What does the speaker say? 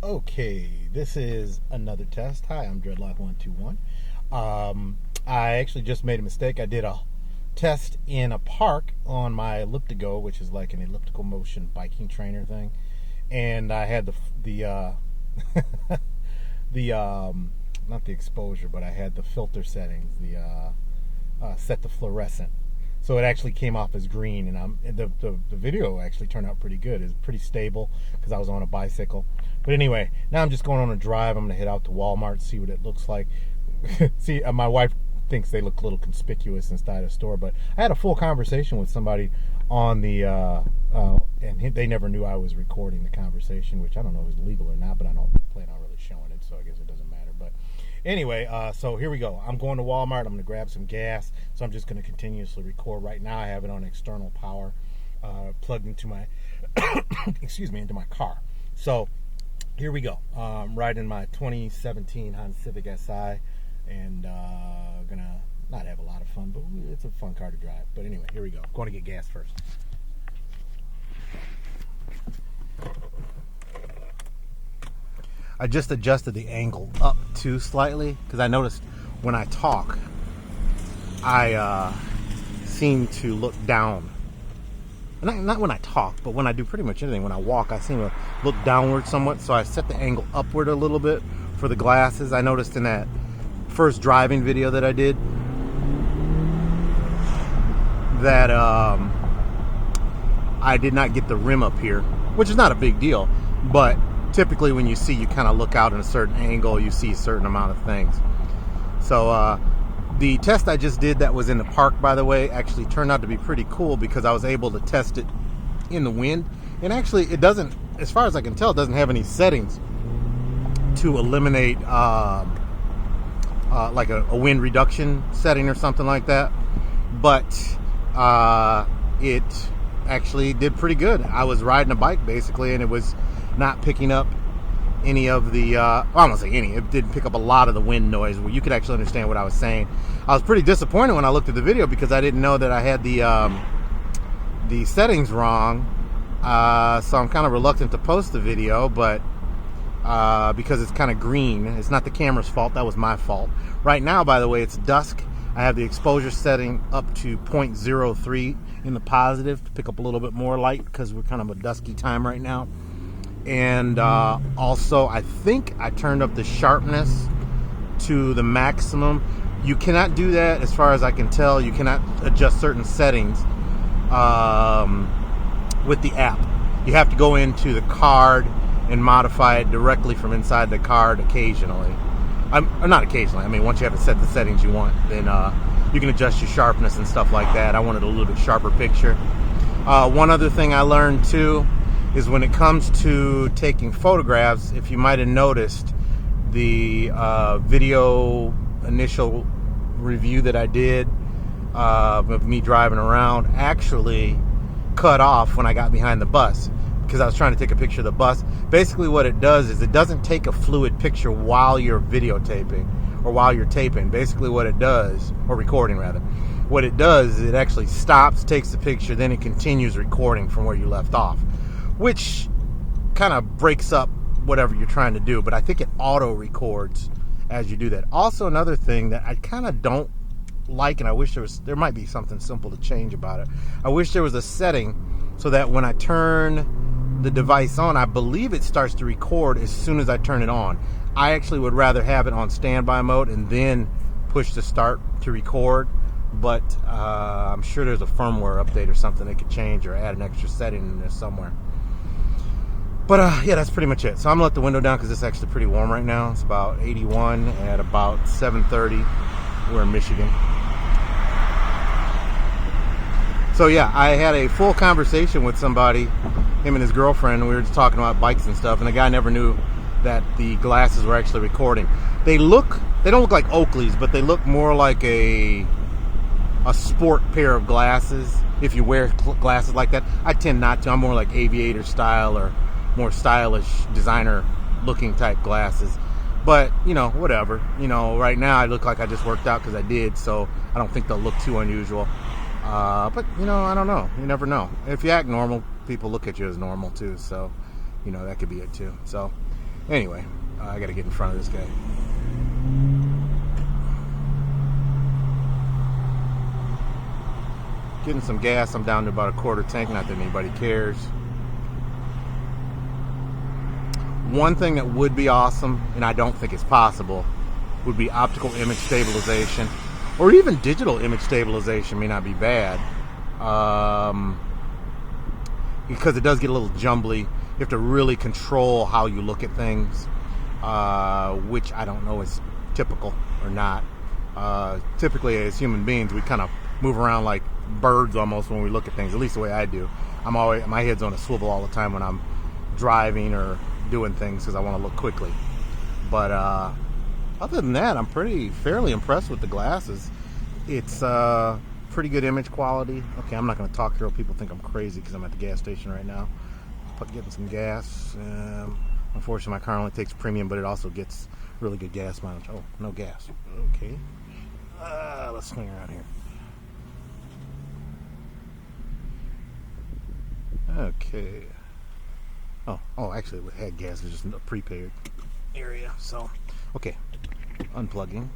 Okay, this is another test. Hi, I'm Dreadlock121. I actually just made a mistake. I did a test in a park on my Elliptigo, which is like an elliptical motion biking trainer thing, and I had the not the exposure, but I had the filter settings, set to fluorescent. So it actually came off as green, and the video actually turned out pretty good. It's pretty stable because I was on a bicycle. But anyway, now I'm just going on a drive. I'm going to head out to Walmart, see what it looks like. See, my wife thinks they look a little conspicuous inside a store, but I had a full conversation with somebody on the, and they never knew I was recording the conversation, which I don't know if it's legal or not, but I don't plan on really showing it, so I guess it doesn't matter. But anyway, so here we go. I'm going to Walmart. I'm going to grab some gas, so I'm just going to continuously record. Right now I have it on external power plugged into my, into my car. So here we go. I'm riding my 2017 Honda Civic Si, and gonna not have a lot of fun, but it's a fun car to drive. But anyway, here we go. I'm going to get gas first. I just adjusted the angle up too slightly because I noticed when I talk, I seem to look down. Not when I talk, but when I do pretty much anything. When I walk, I seem to look downward somewhat. So I set the angle upward a little bit for the glasses. I noticed in that first driving video that I did that I did not get the rim up here, which is not a big deal. But typically when you see, you kind of look out in a certain angle, you see a certain amount of things. So the test I just did that was in the park, by the way, actually turned out to be pretty cool because I was able to test it in the wind. And actually it doesn't, as far as I can tell, it doesn't have any settings to eliminate like a wind reduction setting or something like that. But it actually did pretty good. I was riding a bike basically, and it was not picking up any of the, I won't say any, it did pick up a lot of the wind noise where you could actually understand what I was saying. I was pretty disappointed when I looked at the video because I didn't know that I had the settings wrong. So I'm kind of reluctant to post the video, but because it's kind of green. It's not the camera's fault, that was my fault. Right now, by the way, it's dusk. I have the exposure setting up to 0.03 in the positive to pick up a little bit more light because we're kind of a dusky time right now. And also, I think I turned up the sharpness to the maximum. You cannot do that, as far as I can tell. You cannot adjust certain settings with the app. You have to go into the card and modify it directly from inside the card occasionally. Not occasionally. I mean, once you have to set the settings you want, then you can adjust your sharpness and stuff like that. I wanted a little bit sharper picture. One other thing I learned, too, is when it comes to taking photographs, if you might have noticed, the video initial review that I did of me driving around actually cut off when I got behind the bus because I was trying to take a picture of the bus. Basically what it does is it doesn't take a fluid picture while you're videotaping or while you're taping. Basically what it does, or recording rather, what it does is it actually stops, takes the picture, then it continues recording from where you left off, which kind of breaks up whatever you're trying to do. But I think it auto records as you do that. Also, another thing that I kind of don't like, and I wish there might be something simple to change about it. I wish there was a setting so that when I turn the device on, I believe it starts to record as soon as I turn it on. I actually would rather have it on standby mode and then push the start to record. But I'm sure there's a firmware update or something they could change or add an extra setting in there somewhere. But yeah, that's pretty much it. So I'm gonna let the window down because it's actually pretty warm right now. It's about 81 at about 7:30. We're in Michigan. So yeah, I had a full conversation with somebody, him and his girlfriend, and we were just talking about bikes and stuff, and the guy never knew that the glasses were actually recording. They don't look like Oakley's, but they look more like a sport pair of glasses. If you wear glasses like that, I tend not to. I'm more like aviator style or more stylish designer looking type glasses. But, you know, whatever. You know, right now I look like I just worked out because I did, so I don't think they'll look too unusual. But, you know, I don't know. You never know. If you act normal, people look at you as normal too, so, you know, that could be it too. So, Anyway, I gotta get in front of this guy. Getting some gas. I'm down to about a quarter tank. Not that anybody cares. One thing that would be awesome, and I don't think it's possible, would be optical image stabilization, or even digital image stabilization may not be bad, because it does get a little jumbly. You have to really control how you look at things, which I don't know is typical or not. Typically, as human beings, we kind of move around like birds almost when we look at things, at least the way I do. My head's on a swivel all the time when I'm driving or doing things because I want to look quickly. But other than that, I'm fairly impressed with the glasses. It's pretty good image quality. Okay, I'm not going to talk here. People think I'm crazy because I'm at the gas station right now, getting some gas. Unfortunately, my car only takes premium, but it also gets really good gas mileage. Oh, no gas. Okay. Let's swing around here. Okay. Oh, actually, it had gas. It's just a prepaid area. So, okay. Unplugging.